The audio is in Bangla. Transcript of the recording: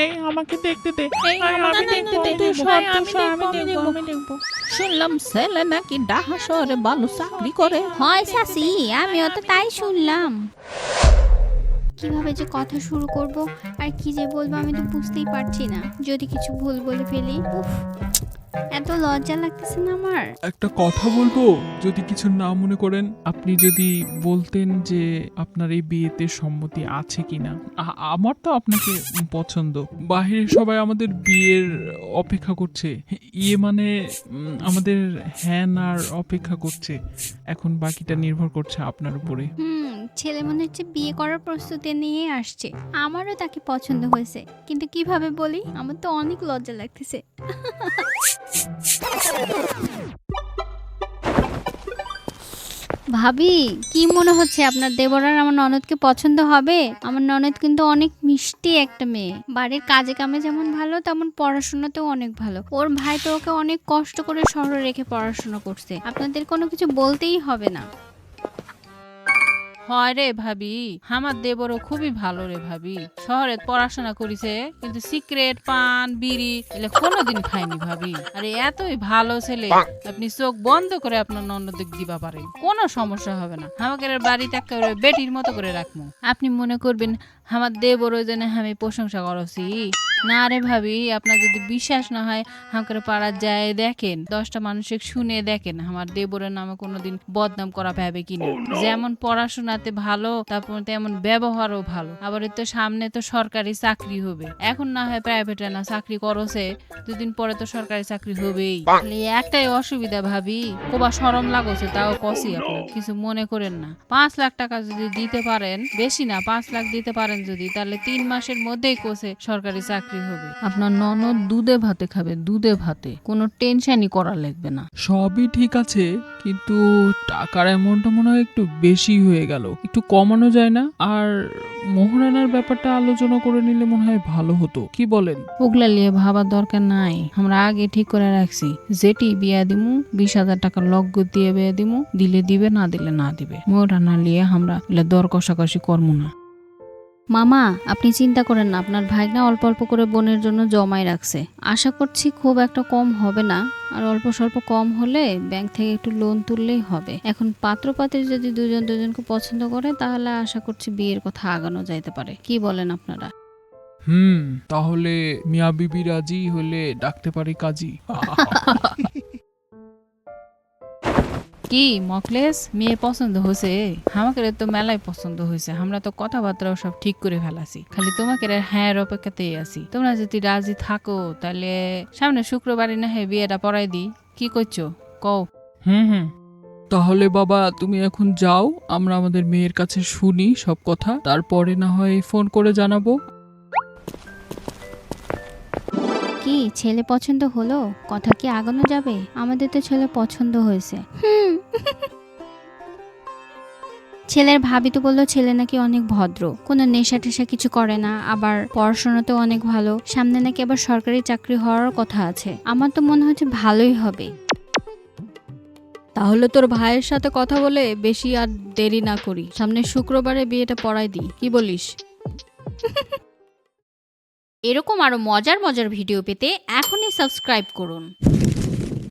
এই আমাকে দেখতে দে, এই না, আমাকে না, দেখতে না, দে, না, সর, আমি সর, দেখবো, আমি দেখবো। আমি দেখবো। শুনলাম ছেলে নাকি ঢাকা শহরে ভালো চাকরি করে। হয় চাচি, আমিও তো তাই শুনলাম। কিভাবে যে কথা শুরু করব আর কি যে বলবো আমি তো বুঝতেই পারছি না। যদি কিছু ভুল বলে ফেলি, উফ, এত লজ্জা লাগতেছে না আমার। একটা কথা বলবো, যদি কিছু না মনে করেন। আপনি যদি বলতেন যে আপনার এই বিয়েতে সম্মতি আছে কিনা। আমার তো আপনাকে পছন্দ। বাহিরে সবাই আমাদের বিয়ের অপেক্ষা করছে। ইয়ে মানে আমাদের হ্যাঁ আর অপেক্ষা করছে। এখন বাকিটা নির্ভর করছে আপনার উপরে। ছেলে মনে হচ্ছে বিয়ে করার প্রস্তুতি নিয়ে আসছে। আমারও তাকে পছন্দ হয়েছে, কিন্তু কিভাবে বলি, আমার তো অনেক লজ্জা লাগতেছে। ভাবি, কি মনে হচ্ছে আপনার দেবর আর আমার ননদকে পছন্দ হবে? আমার ননদ কিন্তু অনেক মিষ্টি একটা মেয়ে। বাড়ির কাজে কামে যেমন ভালো, তেমন পড়াশোনাতেও অনেক ভালো। ওর ভাই তো ওকে অনেক কষ্ট করে শহরে রেখে পড়াশোনা করছে। আপনাদের কোনো কিছু বলতেই হবে না। হয় রে ভাবি, আমার দেবরও খুবই ভালো রে ভাবি। শহরে পড়াশোনা করিছে, কিন্তু সিগারেট পান বিড়ি এগুলো কোনোদিন খায়নি ভাবি। আরে এতই ভালো ছেলে, আপনি চোখ বন্ধ করে আপনার ননদকে দিবা পারেন, কোনো সমস্যা হবে না। আমাকে বাড়িতে একেবারে বেটির মতো করে রাখবো। আপনি মনে করবেন আমার দেবরও যেন আমি প্রশংসা করছি। না রে ভাবি, আপনার যদি বিশ্বাস না হয় আমাকে পাড়া যায় দেখেন, 10টা মানুষকে শুনে দেখেন আমার দেবরের নামে কোনোদিন বদনাম করা ভাবে কিনা। যেমন পড়াশোনাতে ভালো, তারপর তেমন ব্যবহারও ভালো। আবার তো সামনে তো সরকারি চাকরি হবে। এখন না হয় প্রাইভেটে না চাকরি করছে, দুদিন পরে তো সরকারি চাকরি হবেই। খালি একটাই অসুবিধা ভাবি, কোবা শরম লাগছে, তাও কষি আপনার কিছু মনে করেন না। 5 লাখ টাকা যদি দিতে পারেন, বেশি না 5 লাখ দিতে পারেন যদি, তাহলে 3 মাসের মধ্যেই কোসে সরকারি চাকরি হবে। আপনার ননদ দুধে ভাতে খাবে, দুধে ভাতে, কোনো টেনশনই করা লাগবে না। সবই ঠিক আছে, কিন্তু টাকার অ্যামাউন্টটা মনে হয় একটু বেশি হয়ে গেল। একটু কমানো যায় না? আর মোহরানার ব্যাপারটা আলোচনা করে নিলে মনে হয় ভালো হতো। কি বলেন? ওগুলা নিয়ে ভাবার দরকার নাই, আমরা আগে ঠিক করে রাখছি। যেটি বিয়া দিমু 20,000 টাকা লগ্গ দিয়ে বিয়া দিমু, দিলে দিবে, না দিলে না দিবে। মোহরানা নিয়ে আমরা দর কষাকষি করবো না। মামা, আপনি চিন্তা করেন না, আপনার ভাইনা অল্প অল্প করে বোনের জন্য জমাই রাখছে। আশা করছি খুব একটা কম হবে না, আর অল্প স্বল্প কম হলে ব্যাংক থেকে একটু লোন তুললেই হবে। এখন পাত্রপাত্রী যদি দুজন দুজনকে পছন্দ করে, তাহলে আশা করছি বিয়ের কথা আগানো যাইতে পারে। কি বলেন আপনারা? তাহলে মিয়া বিবি রাজি হলে ডাকতে পারি কাজী। কি মকলেস, মেয়ে পছন্দ হয়েছে? আমাকে তো মেলাই পছন্দ হয়েছে। আমরা তো কথাবার্তাও সব ঠিক করে ফেলাছি, খালি তোমাকে হ্যাঁ অপেক্ষাতেই আছি। তোমরা যদি রাজি থাকো, তাহলে সামনে শুক্রবারই না হয় বিয়েটা পড়াই দিই। কি করছো কও? তাহলে বাবা তুমি এখন যাও, আমরা আমাদের মেয়ের কাছে শুনি সব কথা, তারপরে না হয় ফোন করে জানাবো। কি ছেলে পছন্দ হলো? কথা কি আগানো যাবে? আমাদের তো ছেলে পছন্দ হয়েছে। ছেলের ভাবি তো বললো ছেলে নাকি অনেক ভদ্র, কোনো নেশা টেশা কিছু করে না, আবার পড়াশোনাতেও অনেক ভালো, সামনে নাকি আবার সরকারি চাকরি হওয়ার কথা আছে। আমার তো মনে হচ্ছে ভালোই হবে। তাহলে তোর ভাইয়ের সাথে কথা বলে বেশি আর দেরি না করি, সামনে শুক্রবারে বিয়েটা পড়াই দিই। কি বলিস? এরকম আরো মজার মজার ভিডিও পেতে এখনই সাবস্ক্রাইব করুন।